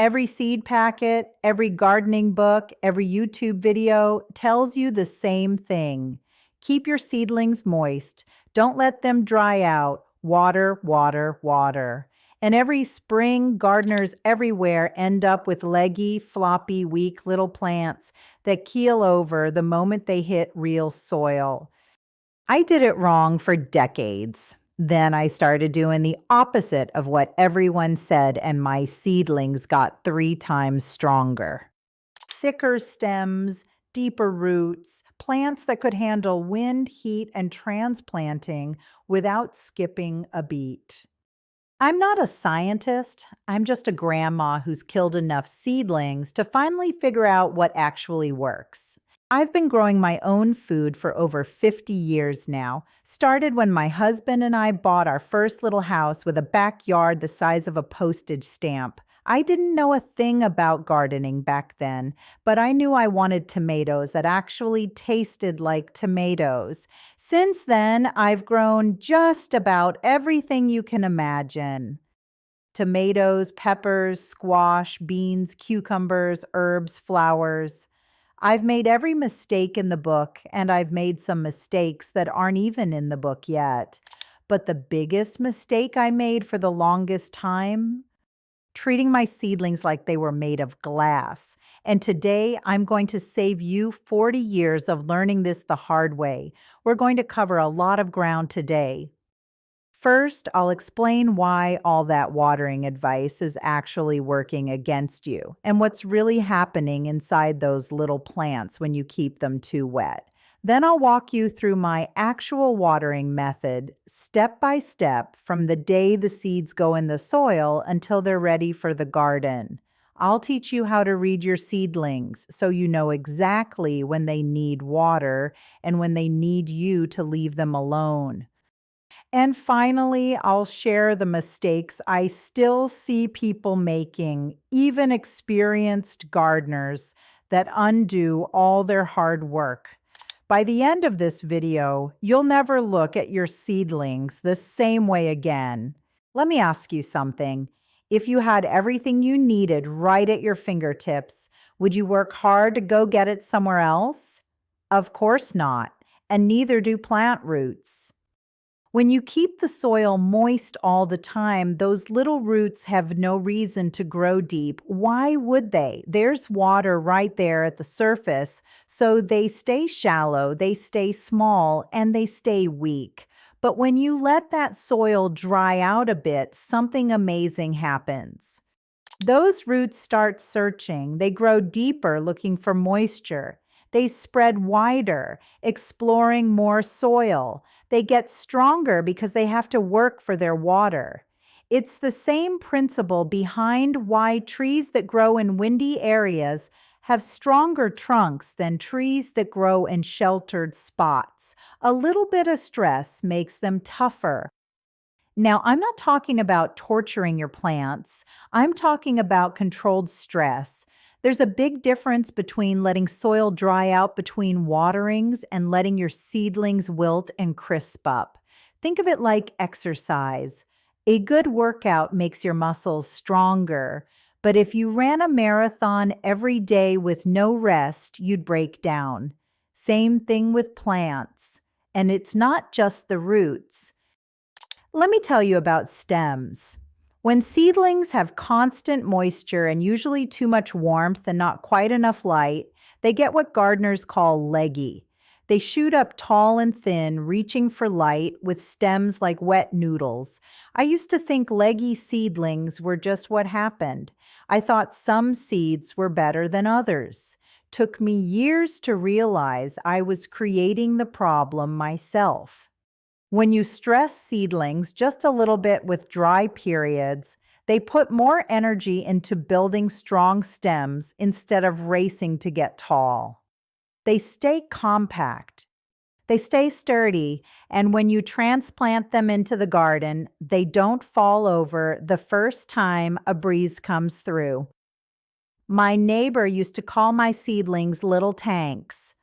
Every seed packet, every gardening book, every YouTube video tells you the same thing. Keep your seedlings moist. Don't let them dry out. Water, water, water. And every spring, gardeners everywhere end up with leggy, floppy, weak little plants that keel over the moment they hit real soil. I did it wrong for decades. Then I started doing the opposite of what everyone said, and my seedlings got 3 times stronger. Thicker stems, deeper roots, plants that could handle wind, heat, and transplanting without skipping a beat. I'm not a scientist. I'm just a grandma who's killed enough seedlings to finally figure out what actually works. I've been growing my own food for over 50 years now. Started when my husband and I bought our first little house with a backyard the size of a postage stamp. I didn't know a thing about gardening back then, but I knew I wanted tomatoes that actually tasted like tomatoes. Since then, I've grown just about everything you can imagine. Tomatoes, peppers, squash, beans, cucumbers, herbs, flowers. I've made every mistake in the book, and I've made some mistakes that aren't even in the book yet. But the biggest mistake I made for the longest time, treating my seedlings like they were made of glass. And today, I'm going to save you 40 years of learning this the hard way. We're going to cover a lot of ground today. First, I'll explain why all that watering advice is actually working against you and what's really happening inside those little plants when you keep them too wet. Then I'll walk you through my actual watering method, step by step, from the day the seeds go in the soil until they're ready for the garden. I'll teach you how to read your seedlings so you know exactly when they need water and when they need you to leave them alone. And finally, I'll share the mistakes I still see people making, even experienced gardeners, that undo all their hard work. By the end of this video, you'll never look at your seedlings the same way again. Let me ask you something. If you had everything you needed right at your fingertips, would you work hard to go get it somewhere else? Of course not, and neither do plant roots. When you keep the soil moist all the time, those little roots have no reason to grow deep. Why would they? There's water right there at the surface, so they stay shallow, they stay small, and they stay weak. But when you let that soil dry out a bit, something amazing happens. Those roots start searching. They grow deeper, looking for moisture. They spread wider, exploring more soil. They get stronger because they have to work for their water. It's the same principle behind why trees that grow in windy areas have stronger trunks than trees that grow in sheltered spots. A little bit of stress makes them tougher. Now, I'm not talking about torturing your plants. I'm talking about controlled stress. There's a big difference between letting soil dry out between waterings and letting your seedlings wilt and crisp up. Think of it like exercise. A good workout makes your muscles stronger, but if you ran a marathon every day with no rest, you'd break down. Same thing with plants. And it's not just the roots. Let me tell you about stems. When seedlings have constant moisture and usually too much warmth and not quite enough light, they get what gardeners call leggy. They shoot up tall and thin, reaching for light with stems like wet noodles. I used to think leggy seedlings were just what happened. I thought some seeds were better than others. Took me years to realize I was creating the problem myself. When you stress seedlings just a little bit with dry periods, they put more energy into building strong stems instead of racing to get tall. They stay compact. They stay sturdy, and when you transplant them into the garden, they don't fall over the first time a breeze comes through. My neighbor used to call my seedlings little tanks.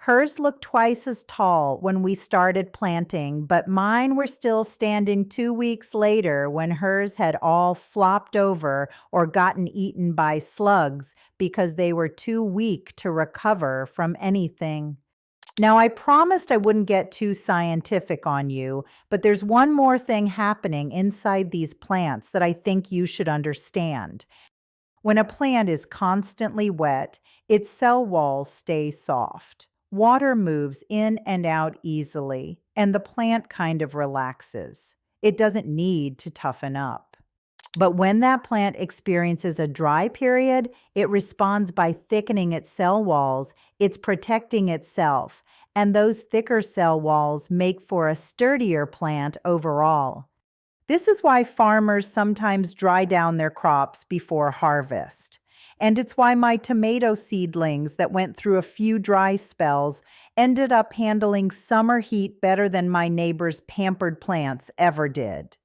Hers looked twice as tall when we started planting, but mine were still standing 2 weeks later when hers had all flopped over or gotten eaten by slugs because they were too weak to recover from anything. Now, I promised I wouldn't get too scientific on you, but there's one more thing happening inside these plants that I think you should understand. When a plant is constantly wet, its cell walls stay soft. Water moves in and out easily, and the plant kind of relaxes. It doesn't need to toughen up. But when that plant experiences a dry period, it responds by thickening its cell walls. It's protecting itself, and those thicker cell walls make for a sturdier plant overall. This is why farmers sometimes dry down their crops before harvest. And it's why my tomato seedlings that went through a few dry spells ended up handling summer heat better than my neighbor's pampered plants ever did.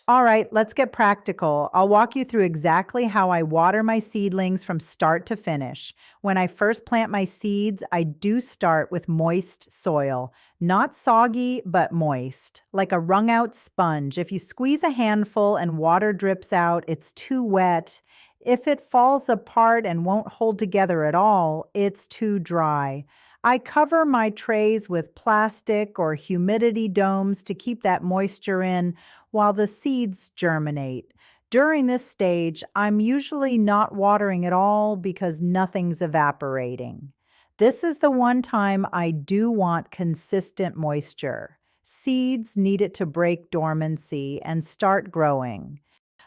All right, let's get practical. I'll walk you through exactly how I water my seedlings from start to finish. When I first plant my seeds, I do start with moist soil. Not soggy, but moist, like a wrung out sponge. If you squeeze a handful and water drips out, it's too wet. If it falls apart and won't hold together at all, it's too dry. I cover my trays with plastic or humidity domes to keep that moisture in while the seeds germinate. During this stage, I'm usually not watering at all because nothing's evaporating. This is the one time I do want consistent moisture. Seeds need it to break dormancy and start growing.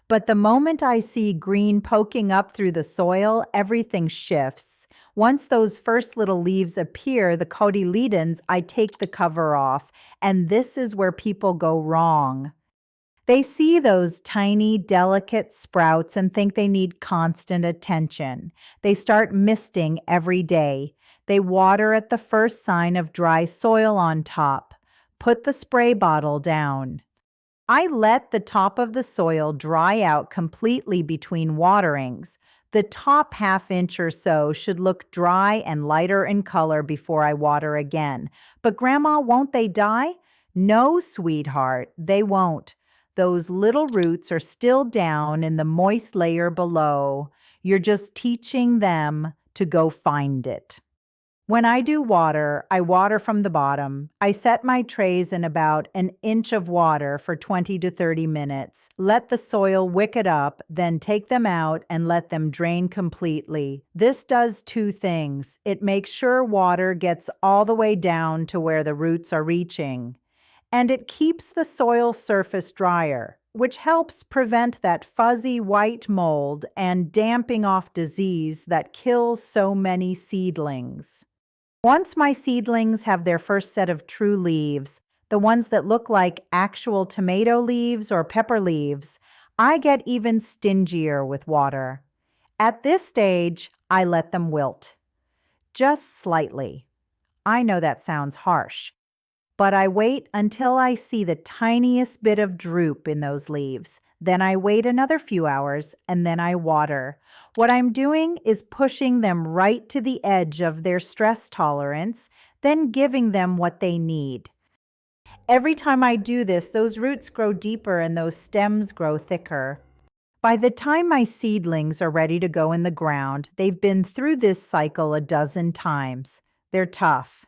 But the moment I see green poking up through the soil, everything shifts. Once those first little leaves appear, the cotyledons, I take the cover off, and this is where people go wrong. They see those tiny, delicate sprouts and think they need constant attention. They start misting every day. They water at the first sign of dry soil on top. Put the spray bottle down. I let the top of the soil dry out completely between waterings. The top half inch or so should look dry and lighter in color before I water again. But Grandma, won't they die? No, sweetheart, they won't. Those little roots are still down in the moist layer below. You're just teaching them to go find it. When I do water, I water from the bottom. I set my trays in about an inch of water for 20 to 30 minutes. Let the soil wick it up, then take them out and let them drain completely. This does two things. It makes sure water gets all the way down to where the roots are reaching. And it keeps the soil surface drier, which helps prevent that fuzzy white mold and damping off disease that kills so many seedlings. Once my seedlings have their first set of true leaves, the ones that look like actual tomato leaves or pepper leaves, I get even stingier with water. At this stage, I let them wilt. Just slightly. I know that sounds harsh, but I wait until I see the tiniest bit of droop in those leaves. Then I wait another few hours, and then I water. What I'm doing is pushing them right to the edge of their stress tolerance, then giving them what they need. Every time I do this, those roots grow deeper and those stems grow thicker. By the time my seedlings are ready to go in the ground, they've been through this cycle a dozen times. They're tough.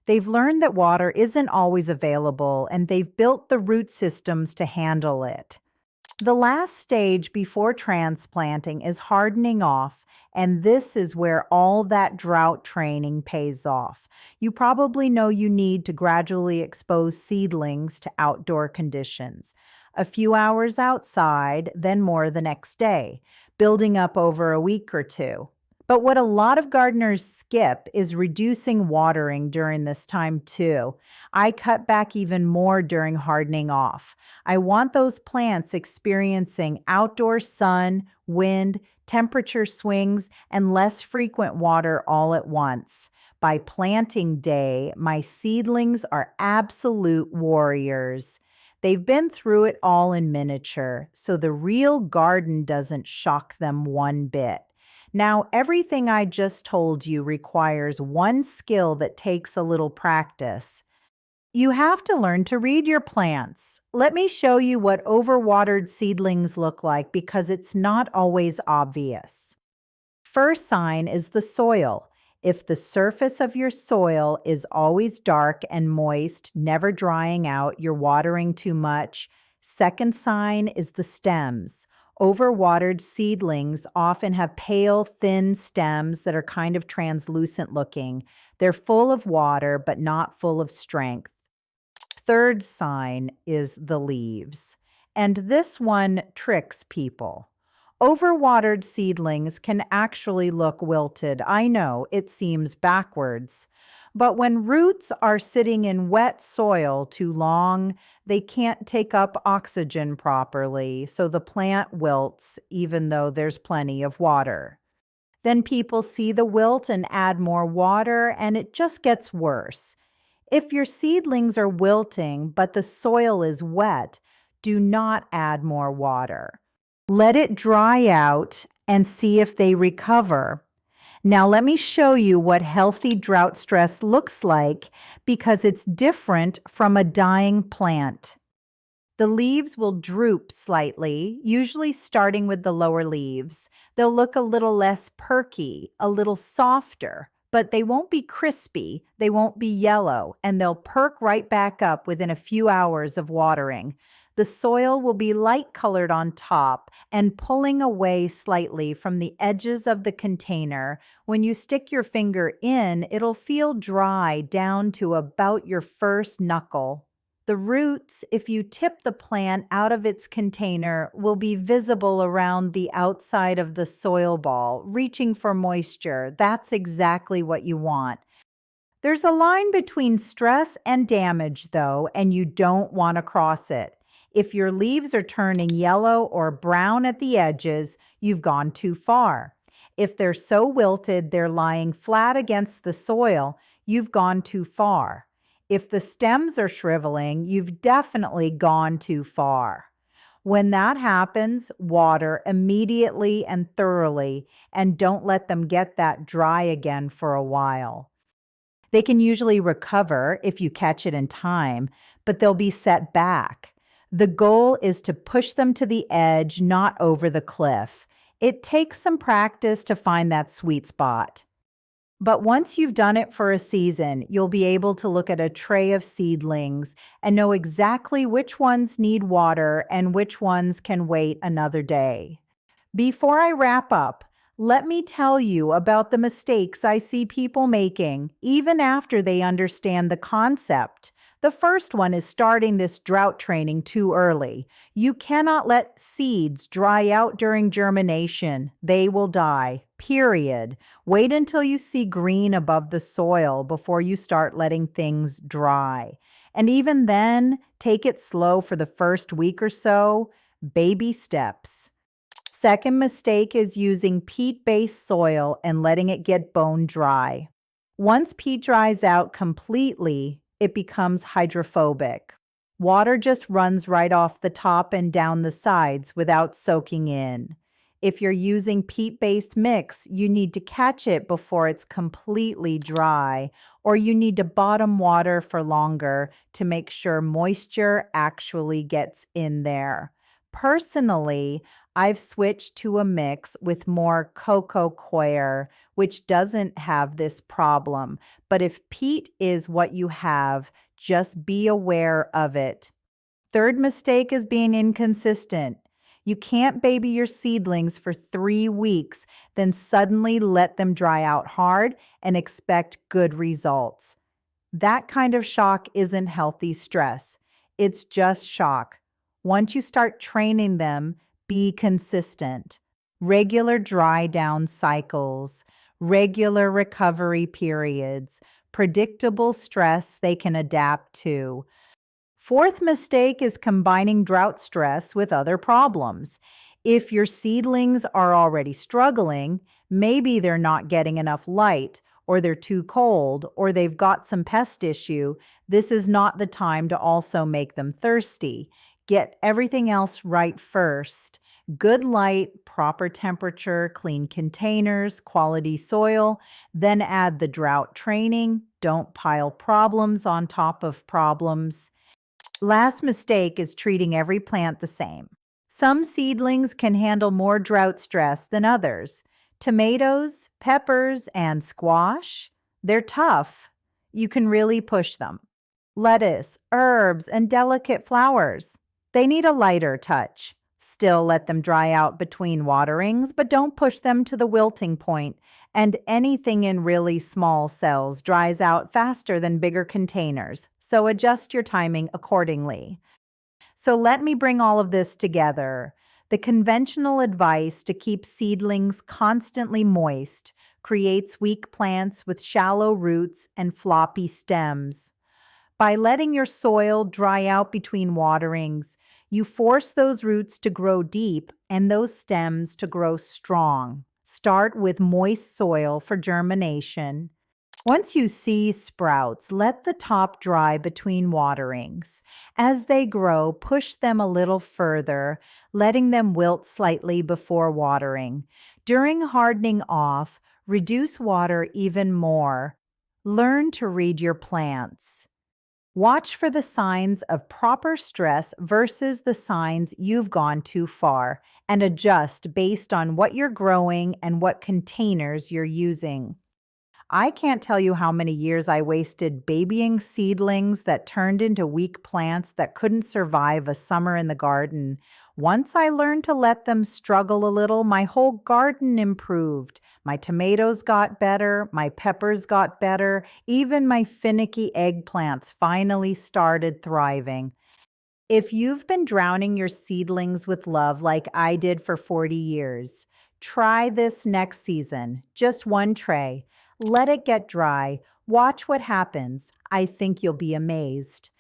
They've learned that water isn't always available, and they've built the root systems to handle it. The last stage before transplanting is hardening off, and this is where all that drought training pays off. You probably know you need to gradually expose seedlings to outdoor conditions. A few hours outside, then more the next day, building up over a week or two. But what a lot of gardeners skip is reducing watering during this time too. I cut back even more during hardening off. I want those plants experiencing outdoor sun, wind, temperature swings, and less frequent water all at once. By planting day, my seedlings are absolute warriors. They've been through it all in miniature, so the real garden doesn't shock them one bit. Now, everything I just told you requires one skill that takes a little practice. You have to learn to read your plants. Let me show you what overwatered seedlings look like because it's not always obvious. First sign is the soil. If the surface of your soil is always dark and moist, never drying out, you're watering too much. Second sign is the stems. Overwatered seedlings often have pale, thin stems that are kind of translucent looking. They're full of water, but not full of strength. Third sign is the leaves. And this one tricks people. Overwatered seedlings can actually look wilted. I know it seems backwards. But when roots are sitting in wet soil too long, they can't take up oxygen properly, so the plant wilts even though there's plenty of water. Then people see the wilt and add more water, and it just gets worse. If your seedlings are wilting but the soil is wet, do not add more water. Let it dry out and see if they recover. Now let me show you what healthy drought stress looks like because it's different from a dying plant. The leaves will droop slightly, usually starting with the lower leaves. They'll look a little less perky, a little softer, but they won't be crispy, they won't be yellow, and they'll perk right back up within a few hours of watering. The soil will be light-colored on top and pulling away slightly from the edges of the container. When you stick your finger in, it'll feel dry down to about your first knuckle. The roots, if you tip the plant out of its container, will be visible around the outside of the soil ball, reaching for moisture. That's exactly what you want. There's a line between stress and damage, though, and you don't want to cross it. If your leaves are turning yellow or brown at the edges, you've gone too far. If they're so wilted they're lying flat against the soil, you've gone too far. If the stems are shriveling, you've definitely gone too far. When that happens, water immediately and thoroughly, and don't let them get that dry again for a while. They can usually recover if you catch it in time, but they'll be set back. The goal is to push them to the edge, not over the cliff. It takes some practice to find that sweet spot. But once you've done it for a season, you'll be able to look at a tray of seedlings and know exactly which ones need water and which ones can wait another day. Before I wrap up, let me tell you about the mistakes I see people making, even after they understand the concept. The first one is starting this drought training too early. You cannot let seeds dry out during germination. They will die, period. Wait until you see green above the soil before you start letting things dry. And even then, take it slow for the first week or so. Baby steps. Second mistake is using peat-based soil and letting it get bone dry. Once peat dries out completely, it becomes hydrophobic. Water just runs right off the top and down the sides without soaking in. If you're using peat-based mix, you need to catch it before it's completely dry, or you need to bottom water for longer to make sure moisture actually gets in there. Personally, I've switched to a mix with more cocoa coir, which doesn't have this problem. But if peat is what you have, just be aware of it. Third mistake is being inconsistent. You can't baby your seedlings for 3 weeks, then suddenly let them dry out hard and expect good results. That kind of shock isn't healthy stress. It's just shock. Once you start training them, be consistent. Regular dry down cycles, regular recovery periods, predictable stress they can adapt to. Fourth mistake is combining drought stress with other problems. If your seedlings are already struggling, maybe they're not getting enough light, or they're too cold, or they've got some pest issue, this is not the time to also make them thirsty. Get everything else right first. Good light, proper temperature, clean containers, quality soil, then add the drought training. Don't pile problems on top of problems. Last mistake is treating every plant the same. Some seedlings can handle more drought stress than others. Tomatoes, peppers, and squash, they're tough. You can really push them. Lettuce, herbs, and delicate flowers, they need a lighter touch. Still let them dry out between waterings, but don't push them to the wilting point. And anything in really small cells dries out faster than bigger containers, so adjust your timing accordingly. So let me bring all of this together. The conventional advice to keep seedlings constantly moist creates weak plants with shallow roots and floppy stems. By letting your soil dry out between waterings, you force those roots to grow deep and those stems to grow strong. Start with moist soil for germination. Once you see sprouts, let the top dry between waterings. As they grow, push them a little further, letting them wilt slightly before watering. During hardening off, reduce water even more. Learn to read your plants. Watch for the signs of proper stress versus the signs you've gone too far, and adjust based on what you're growing and what containers you're using. I can't tell you how many years I wasted babying seedlings that turned into weak plants that couldn't survive a summer in the garden. Once I learned to let them struggle a little, my whole garden improved. My tomatoes got better, my peppers got better, even my finicky eggplants finally started thriving. If you've been drowning your seedlings with love like I did for 40 years, try this next season. Just one tray. Let it get dry. Watch what happens. I think you'll be amazed.